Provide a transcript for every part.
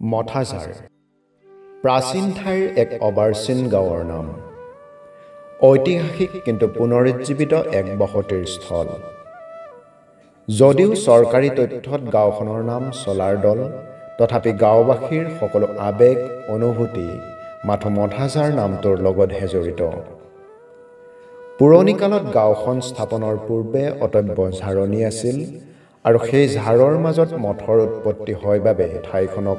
মথাঝাৰ প্ৰাচীন ঠাইৰ এক অবাৰ্চিন গাঁৱৰ নাম। ঐতিহাসিক কিন্তু পুনৰুজ্জীৱিত এক বসতিৰ স্থল। যদিও চৰকাৰী তথ্যত গাঁওখনৰ নাম চলাৰদল, তথাপি গাঁওবাসীৰ সকলো আৱেগ অনুভূতি মাথো মথাঝাৰ নামটোৰ লগতহে জড়িত। পুৰণি কালত গাঁওখন স্থাপনৰ পূৰ্বে অটব্য ঝাৰণি আছিল আৰু সেই ঝাৰৰ মাজত মঠৰ উৎপত্তি হয় বাবে ঠাইখনক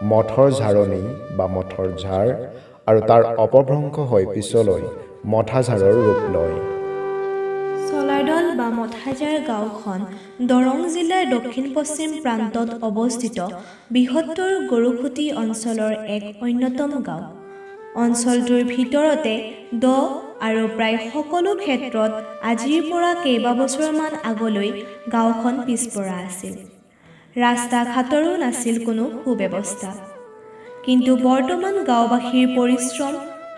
মঠৰ ঝাৰণি বা মঠৰ ঝাৰ আৰু তাৰ অপভ্ৰংশ হৈ পিছলৈ মথাঝাৰৰ ৰূপ লয়। চলাৰদল বা মথাঝাৰ গাঁওখন দৰং জিলাৰ দক্ষিণ-পশ্চিম প্ৰান্তত অৱস্থিত বৃহত্তৰ গৰুখুটি অঞ্চলৰ এক অন্যতম গাঁও। অঞ্চলটোৰ ভিতৰতে দ আৰু প্ৰায় সকলো ক্ষেত্ৰত আজিৰ পৰা কেইবাবছৰমান আগলৈ গাঁওখন পিছপৰা আছিল। ৰাস্তা-ঘাটৰো নাছিল কোনো সুব্যৱস্থা। কিন্তু বৰ্তমান গাঁওবাসীৰ পৰিশ্ৰম,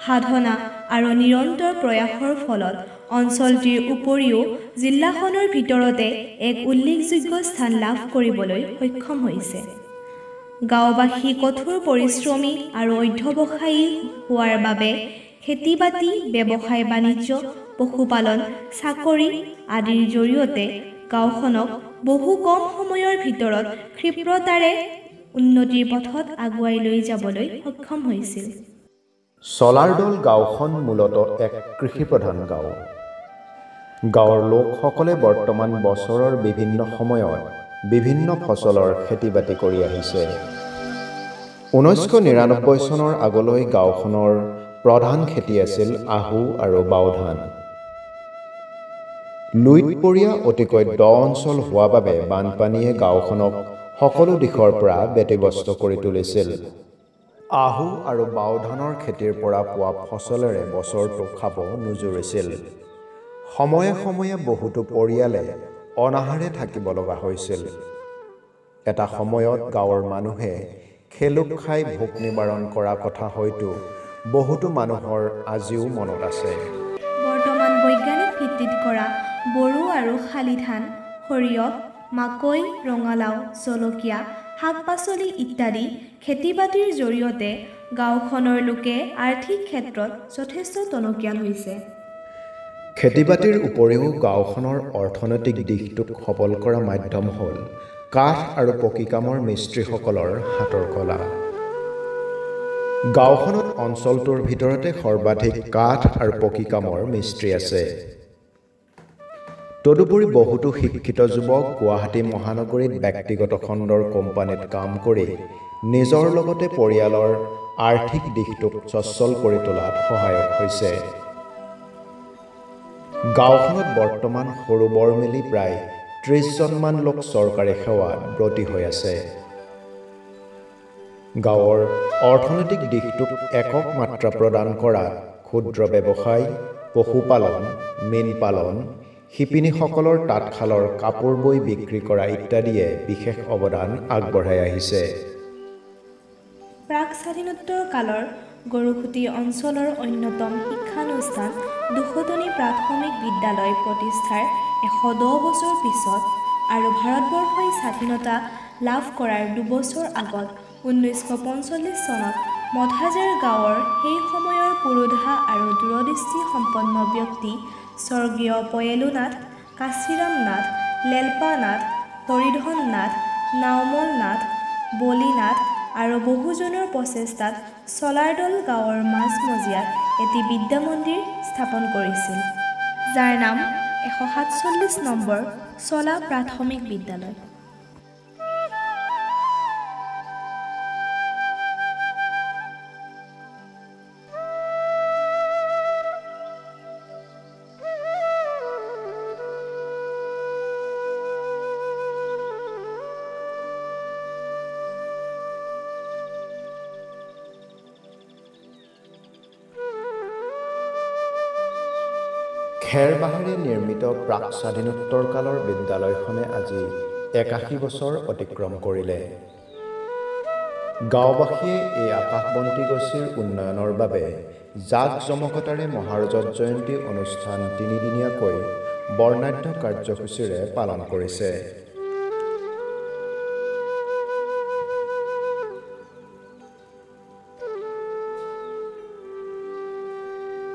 সাধনা আৰু নিৰন্তৰ প্ৰয়াসৰ ফলত অঞ্চলটিৰ উপৰিও জিলাখনৰ ভিতৰতে এক উল্লেখযোগ্য স্থান লাভ কৰিবলৈ সক্ষম হৈছে। গাঁওবাসী কঠোৰ পৰিশ্ৰমী আৰু অধ্যৱসায়ী হোৱাৰ বাবে খেতি-বাতি, ব্যৱসায়-বাণিজ্য, পশুপালন, চাকৰি আদিৰ জৰিয়তে গাঁওখনক বহু কম সময়ৰ ভিতৰত ক্ষিপ্ৰতাৰে উন্নতিৰ পথত আগুৱাই লৈ যাবলৈ সক্ষম হৈছিল। চলাৰদল গাঁওখন মূলতঃ এক কৃষিপ্ৰধান গাঁও। গাঁৱৰ লোকসকলে বৰ্তমান বছৰৰ বিভিন্ন সময়ত বিভিন্ন ফচলৰ খেতি-বাতি কৰি আহিছে। 1999 চনৰ আগলৈ গাঁওখনৰ প্ৰধান খেতি আছিল আহু আৰু বাও ধান। লুইতপৰীয়া অতিকৈ দ অঞ্চল হোৱা বাবে বানপানীয়ে গাঁওখনক সকলো দিশৰ পৰা ব্যতিব্যস্ত কৰি তুলিছিল। আহু আৰু বাও ধানৰ খেতিৰ পৰা পোৱা ফচলেৰে বছৰটো খাব নোজুৰিছিল। সময়ে সময়ে বহুতো পৰিয়ালে অনাহাৰে থাকিব লগা হৈছিল। এটা সময়ত গাঁৱৰ মানুহে খেলুক খাই ভোক নিবাৰণ কৰা কথা হয়তো বহুতো মানুহৰ আজিও মনত আছে। বৰ্তমান বৈজ্ঞানিক ভিত্তিত কৰা বড়ো আৰু শালি ধান, সৰিয়হ, মাকৈ, ৰঙালাও, জলকীয়া, শাক-পাচলি ইত্যাদি খেতি-বাতিৰ জৰিয়তে গাঁওখনৰ লোকে আৰ্থিক ক্ষেত্ৰত যথেষ্ট টনকিয়াল হৈছে। খেতি-বাতিৰ উপৰিও গাঁওখনৰ অৰ্থনৈতিক দিশটোক সবল কৰা মাধ্যম হ'ল কাঠ আৰু পকী কামৰ মিস্ত্ৰীসকলৰ হাতৰ কলা। গাঁওখনত অঞ্চলটোৰ ভিতৰতে সৰ্বাধিক কাঠ আৰু পকী কামৰ মিস্ত্ৰী আছে। তদুপৰি বহুতো শিক্ষিত যুৱক গুৱাহাটী মহানগৰীত ব্যক্তিগত খণ্ডৰ কোম্পানীত কাম কৰি নিজৰ লগতে পৰিয়ালৰ আৰ্থিক দিশটোক সচ্ছল কৰি তোলাত সহায়ক হৈছে। গাঁওখনত বৰ্তমান সৰু বৰ মিলি প্ৰায় 30জনমান লোক চৰকাৰী সেৱাত ব্ৰতী হৈ আছে। গাঁৱৰ অৰ্থনৈতিক দিশটোক একক মাত্ৰা প্ৰদান কৰা ক্ষুদ্ৰ ব্যৱসায়, পশুপালন, মীন পালন, শিপিনীসকলৰ তাঁতশালৰ কাপোৰ বৈ বিক্ৰী কৰা ইত্যাদিয়ে বিশেষ অৱদান আগবঢ়াই আহিছে। প্ৰাক-স্বাধীনোত্তৰ কালৰ গৰুখুটি অঞ্চলৰ অন্যতম শিক্ষানুষ্ঠান দুশতনী প্ৰাথমিক বিদ্যালয় প্ৰতিষ্ঠাৰ 110 বছৰ পিছত আৰু ভাৰতবৰ্ষই স্বাধীনতা লাভ কৰাৰ দুবছৰ আগত 1945 চনত মথাঝাৰ গাঁৱৰ সেই সময়ৰ পুৰোধা আৰু দূৰদৃষ্টি সম্পন্ন ব্যক্তি স্বৰ্গীয় পয়েলু নাথ, কাশীৰাম নাথ, লেলপা নাথ, হৰিধন নাথ, নাওমল নাথ, বলি নাথ আৰু বহুজনৰ প্ৰচেষ্টাত চলাৰদল গাঁৱৰ মাজমজিয়াত এটি বিদ্যামন্দিৰ স্থাপন কৰিছিল, যাৰ নাম 147 নম্বৰ চলা প্ৰাথমিক বিদ্যালয়। খেৰ বাঁহেৰে নিৰ্মিত প্ৰাক-স্বাধীনোত্তৰ কালৰ বিদ্যালয়খনে আজি 81 বছৰ অতিক্ৰম কৰিলে। গাঁওবাসীয়ে এই আকাশবন্তি গছিৰ উন্নয়নৰ বাবে জাক-জমকতাৰে মহাৰজত জয়ন্তী অনুষ্ঠান 3 দিনীয়াকৈ বৰ্ণাঢ্য কাৰ্যসূচীৰে পালন কৰিছে।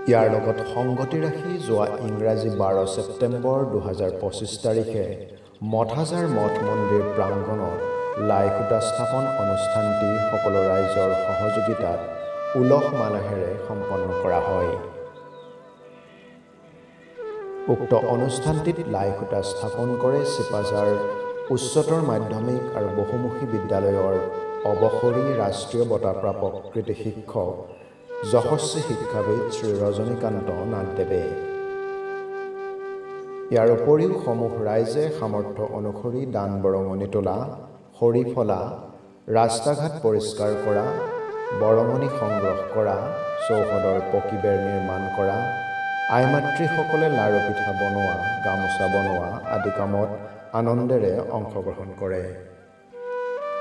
ইয়াৰ লগত সংগতি ৰাখি যোৱা ইংৰাজী 12 ছেপ্টেম্বৰ 2025 তাৰিখে মঠহাজাৰ মঠ মন্দিৰ প্ৰাংগণত লাইখুটা স্থাপন অনুষ্ঠানটি সকলো ৰাইজৰ সহযোগিতাত উলহ মালহেৰে সম্পন্ন কৰা হয়। উক্ত অনুষ্ঠানটিত লাইখুটা স্থাপন কৰে চিপাঝাৰ উচ্চতৰ মাধ্যমিক আৰু বহুমুখী বিদ্যালয়ৰ অৱসৰী ৰাষ্ট্ৰীয় বঁটা প্ৰাপক কৃতি শিক্ষক যশস্বী শিক্ষাবিদ শ্ৰী ৰজনীকান্ত নাথদেৱে। ইয়াৰ উপৰিও সমূহ ৰাইজে সামৰ্থ্য অনুসৰি দান বৰঙণি তোলা, খৰি ফলা, ৰাস্তা ঘাট পৰিষ্কাৰ কৰা, বৰঙণি সংগ্ৰহ কৰা, চৌহদৰ পকীবেৰ নিৰ্মাণ কৰা, আইমাতৃসকলে লাৰু পিঠা বনোৱা, গামোচা বনোৱা আদি কামত আনন্দেৰে অংশগ্ৰহণ কৰে।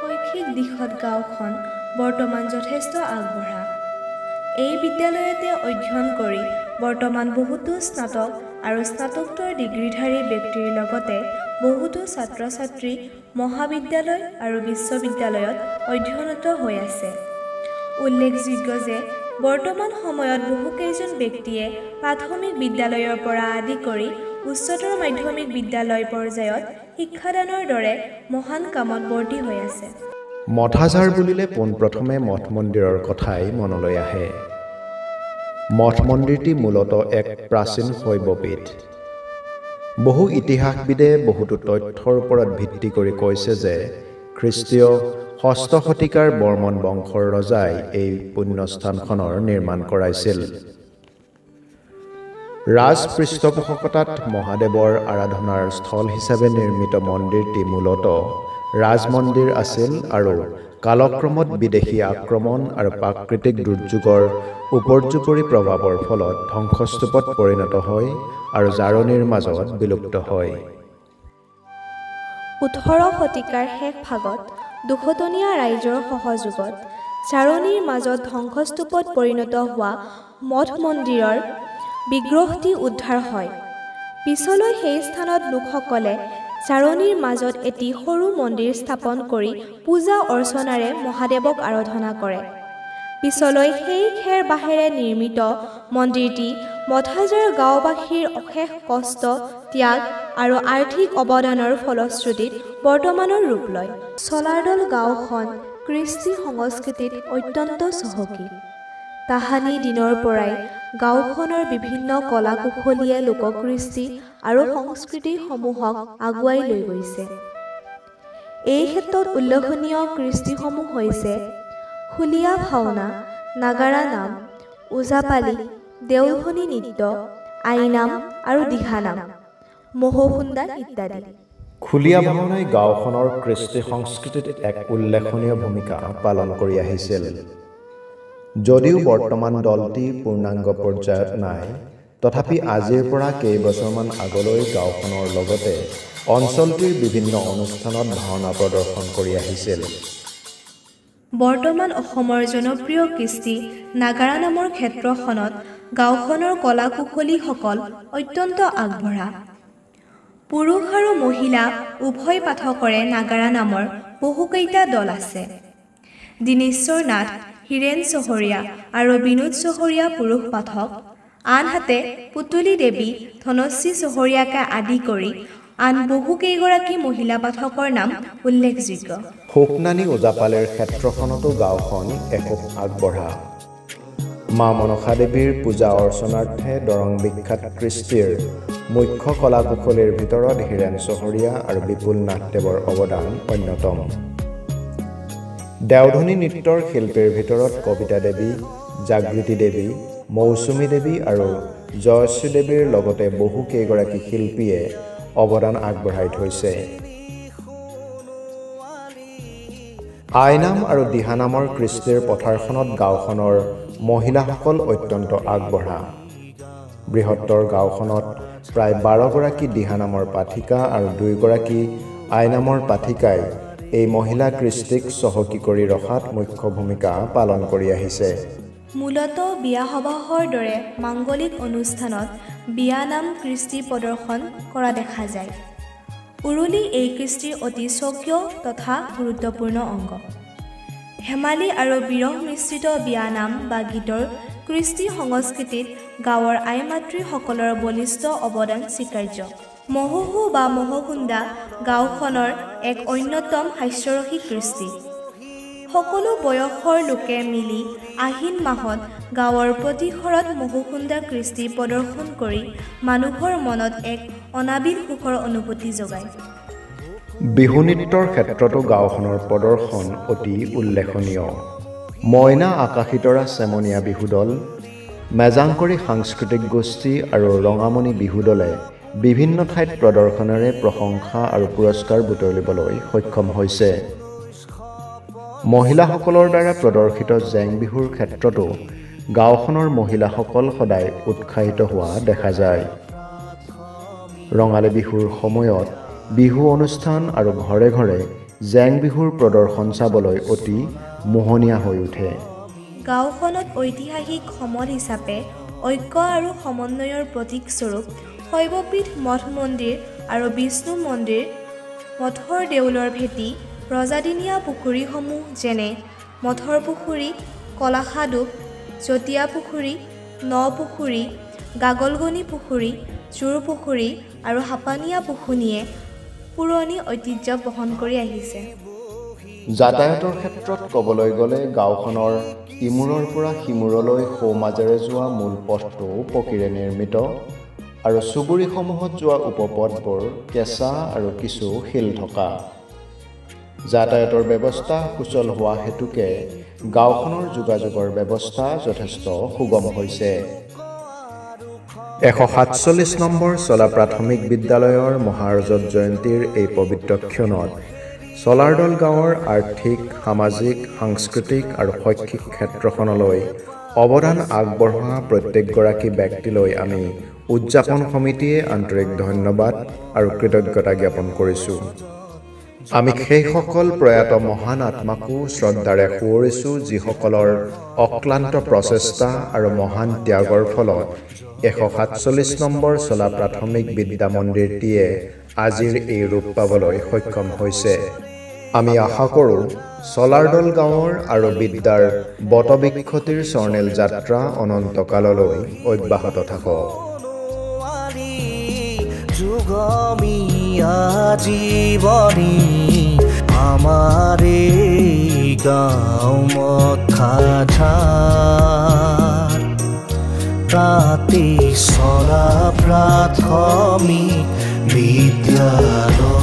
শৈক্ষিক দিশত গাঁওখন বৰ্তমান যথেষ্ট আগবঢ়া। এই বিদ্যালয়তে অধ্যয়ন কৰি বৰ্তমান বহুতো স্নাতক আৰু স্নাতকোত্তৰ ডিগ্ৰীধাৰী ব্যক্তিৰ লগতে বহুতো ছাত্ৰ ছাত্ৰী মহাবিদ্যালয় আৰু বিশ্ববিদ্যালয়ত অধ্যয়নৰত হৈ আছে। উল্লেখযোগ্য যে বৰ্তমান সময়ত বহুকেইজন ব্যক্তিয়ে প্ৰাথমিক বিদ্যালয়ৰ পৰা আদি কৰি উচ্চতৰ মাধ্যমিক বিদ্যালয় পৰ্যায়ত শিক্ষাদানৰ দৰে মহান কামত বৰ্তি হৈ আছে। মঠহাজাৰ বুলিলে পোনপ্ৰথমে মঠ মন্দিৰৰ কথাই মনলৈ আহে। মঠ মন্দিৰটি মূলতঃ এক প্ৰাচীন শৈৱপীঠ। বহু ইতিহাসবিদে বহুতো তথ্যৰ ওপৰত ভিত্তি কৰি কৈছে যে খ্ৰীষ্টীয় 6ষ্ঠ শতিকাৰ বৰ্মন বংশৰ ৰজাই এই পুণ্যস্থানখনৰ নিৰ্মাণ কৰাইছিল। ৰাজ পৃষ্ঠপোষকতাত মহাদেৱৰ আৰাধনাৰ স্থল হিচাপে নিৰ্মিত মন্দিৰটি মূলতঃ ৰাজমন্দিৰ আছিল আৰু কালক্ৰমত বিদেশী আক্ৰমণ আৰু প্ৰাকৃতিক দুৰ্যোগৰ উপৰ্যুপৰি প্ৰভাৱৰ ফলত ধ্বংসস্তূপত পৰিণত হয় আৰু জাৰণিৰ মাজত বিলুপ্ত হয়। 18 শতিকাৰ শেষ ভাগত দুশটনীয়া ৰাইজৰ সহযোগত জাৰণিৰ মাজত ধ্বংসস্তূপত পৰিণত হোৱা মঠ মন্দিৰৰ বিগ্ৰহটি উদ্ধাৰ হয়। পিছলৈ সেই স্থানত লোকসকলে জাৰণিৰ মাজত এটি সৰু মন্দিৰ স্থাপন কৰি পূজা অৰ্চনাৰে মহাদেৱক আৰাধনা কৰে। পিছলৈ সেই খেৰ বাঁহেৰে নিৰ্মিত মন্দিৰটি মঠহাজাৰ গাঁওবাসীৰ অশেষ কষ্ট, ত্যাগ আৰু আৰ্থিক অৱদানৰ ফলশ্ৰুতিত বৰ্তমানৰ ৰূপ লয়। চলাৰদল গাঁওখন কৃষ্টি সংস্কৃতিত অত্যন্ত চহকী। তাহানি দিনৰ পৰাই গাঁওখনৰ বিভিন্ন কলা কুশলীয়ে লোককৃষ্টি আৰু সংস্কৃতিসমূহক আগুৱাই লৈ গৈছে। এই ক্ষেত্ৰত উল্লেখনীয় কৃষ্টিসমূহ হৈছে খুলীয়া ভাওনা, নাগাৰা নাম, ওজাপালি, দেউলধনী নৃত্য, আইনাম আৰু দিহানাম, মহৌখুন্দা ইত্যাদি। খুলীয়া ভাওনাই গাঁওখনৰ কৃষ্টি সংস্কৃতিত এক উল্লেখনীয় ভূমিকা পালন কৰি আহিছিল। যদিও বৰ্তমান দলটি পূৰ্ণাংগ পৰ্যায়ত নাই, তথাপি আজিৰ পৰা কেইবছৰমান আগলৈ গাঁওখনৰ লগতে অঞ্চলটিৰ বিভিন্ন অনুষ্ঠানত ভাওনা প্ৰদৰ্শন কৰি আহিছিল। বৰ্তমান অসমৰ জনপ্ৰিয় কৃষ্টি নাগাৰা নামৰ ক্ষেত্ৰখনত গাঁওখনৰ কলা কুশলীসকল অত্যন্ত আগবঢ়া। পুৰুষ আৰু মহিলা উভয় পাঠকৰে নাগাৰা নামৰ বহুকেইটা দল আছে। দীনেশ্বৰ নাথ, হীৰেণ চহৰীয়া আৰু বিনোদ চহৰীয়া পুৰুষ পাঠক, আনহাতে পুতলী দেৱী, ধনশ্ৰী চহৰীয়াকে আদি কৰি আন বহুকেইগৰাকী মহিলা পাঠকৰ নাম উল্লেখযোগ্য। শোকনানী ওজাপালিৰ ক্ষেত্ৰখনতো গাঁওখন এখোপ আগবঢ়া। মা মনসা দেৱীৰ পূজা অৰ্চনাৰ্থে দৰং বিখ্যাত কৃষ্টিৰ মুখ্য কলা কুশলীৰ ভিতৰত হীৰেণ চহৰীয়া আৰু বিপুল নাথদেৱৰ অৱদান অন্যতম। দেওধনী নৃত্যৰ শিল্পীৰ ভিতৰত কবিতা দেৱী, জাগৃতি দেৱী, মৌচুমী দেৱী আৰু জয়শ্ৰী দেৱীৰ লগতে বহু কেইগৰাকী শিল্পীয়ে অৱদান আগবঢ়াই থৈছে। আইনাম আৰু দিহানামৰ কৃষ্টিৰ পথাৰখনত গাঁওখনৰ মহিলাসকল অত্যন্ত আগবঢ়া। বৃহত্তৰ গাঁওখনত প্ৰায় 12 গৰাকী দিহানামৰ পাঠিকা আৰু 2 গৰাকী আইনামৰ পাঠিকাই এই মহিলা কৃষ্টিক চহকী কৰি ৰখাত মুখ্য ভূমিকা পালন কৰি আহিছে। মূলতঃ বিয়া সবাহৰ দৰে মাংগলিক অনুষ্ঠানত বিয়ানাম কৃষ্টি প্ৰদৰ্শন কৰা দেখা যায়। উৰুলি এই কৃষ্টিৰ অতি স্বকীয় তথা গুৰুত্বপূৰ্ণ অংগ। ধেমালি আৰু বিৰহ মিশ্ৰিত বিয়ানাম বা গীতৰ কৃষ্টি সংস্কৃতিত গাঁৱৰ আই মাতৃসকলৰ বলিষ্ঠ অৱদান স্বীকাৰ্য। মহোহো বা মহকুন্দা গাঁওখনৰ এক অন্যতম হাস্যৰসিক কৃষ্টি। সকলো বয়সৰ লোকে মিলি আহিন মাহত গাঁৱৰ প্ৰতি ঘৰত মহকুন্দা কৃষ্টি প্ৰদৰ্শন কৰি মানুহৰ মনত এক অনাবিল সুখৰ অনুভূতি যোগায়। বিহু নৃত্যৰ ক্ষেত্ৰতো গাঁওখনৰ প্ৰদৰ্শন অতি উল্লেখনীয়। মইনা আকাশীতৰা চেমনীয়া বিহু দল, মেজাংকৰি সাংস্কৃতিক গোষ্ঠী আৰু ৰঙামণি বিহু দলে বিভিন্ন ঠাইত প্ৰদৰ্শনেৰে প্ৰশংসা আৰু পুৰস্কাৰ বুটলিবলৈ সক্ষম হৈছে। মহিলাসকলৰ দ্বাৰা প্ৰদৰ্শিত জেং বিহুৰ ক্ষেত্ৰতো গাঁওখনৰ মহিলাসকল সদায় উৎসাহিত হোৱা দেখা যায়। ৰঙালী বিহুৰ সময়ত বিহু অনুষ্ঠান আৰু ঘৰে ঘৰে জেং বিহুৰ প্ৰদৰ্শন চাবলৈ অতি মোহনীয়া হৈ উঠে। গাঁওখনত ঐতিহাসিক সমল হিচাপে ঐক্য আৰু সমন্বয়ৰ প্ৰতীকস্বৰূপ শৈৱপীঠ মঠ মন্দিৰ আৰু বিষ্ণু মন্দিৰ, মঠৰ দেউলৰ ভেটি, ৰজাদিনীয়া পুখুৰীসমূহ যেনে মঠৰ পুখুৰী, কলাখাদুপ, জটীয়া পুখুৰী, ন পুখুৰী, গাগলগনি পুখুৰী, জোৰ পুখুৰী আৰু হাপানীয়া পুখুৰীয়ে পুৰণি ঐতিহ্য বহন কৰি আহিছে। যাতায়াতৰ ক্ষেত্ৰত ক'বলৈ গ'লে গাঁওখনৰ ইমূৰৰ পৰা সিমূৰলৈ সোঁমাজেৰে যোৱা মূল পথটো পকীৰে নিৰ্মিত আৰু চুবুৰীসমূহত যোৱা উপপথবোৰ কেঁচা আৰু কিছু শিল থকা। যাতায়াতৰ ব্যৱস্থা সুচল হোৱা হেতুকে গাঁওখনৰ যোগাযোগৰ ব্যৱস্থা যথেষ্ট সুগম হৈছে। 147 নম্বৰ চলা প্ৰাথমিক বিদ্যালয়ৰ মহাৰজত জয়ন্তীৰ এই পবিত্ৰ ক্ষণত চলাৰদল গাঁৱৰ আৰ্থিক, সামাজিক, সাংস্কৃতিক আৰু শৈক্ষিক ক্ষেত্ৰখনলৈ অৱদান আগবঢ়োৱা প্ৰত্যেকগৰাকী ব্যক্তিলৈ আমি উদযাপন সমিতিয়ে আন্তৰিক ধন্যবাদ আৰু কৃতজ্ঞতা জ্ঞাপন কৰিছোঁ। আমি সেইসকল প্ৰয়াত মহান আত্মাকো শ্ৰদ্ধাৰে সোঁৱৰিছোঁ যিসকলৰ অক্লান্ত প্ৰচেষ্টা আৰু মহান ত্যাগৰ ফলত 147 নম্বৰ চলা প্ৰাথমিক বিদ্যা মন্দিৰটিয়ে আজিৰ এই ৰূপ পাবলৈ সক্ষম হৈছে। আমি আশা কৰোঁ চলাৰদল গাঁৱৰ আৰু বিদ্যাৰ বটবৃক্ষটিৰ স্বৰ্ণিল যাত্ৰা অনন্তকাললৈ অব্যাহত থাকক। জীৱনী আমাৰে গাঁও মথাঠাৰ তাতে চলা প্ৰাথমিক বিদ্যালয়।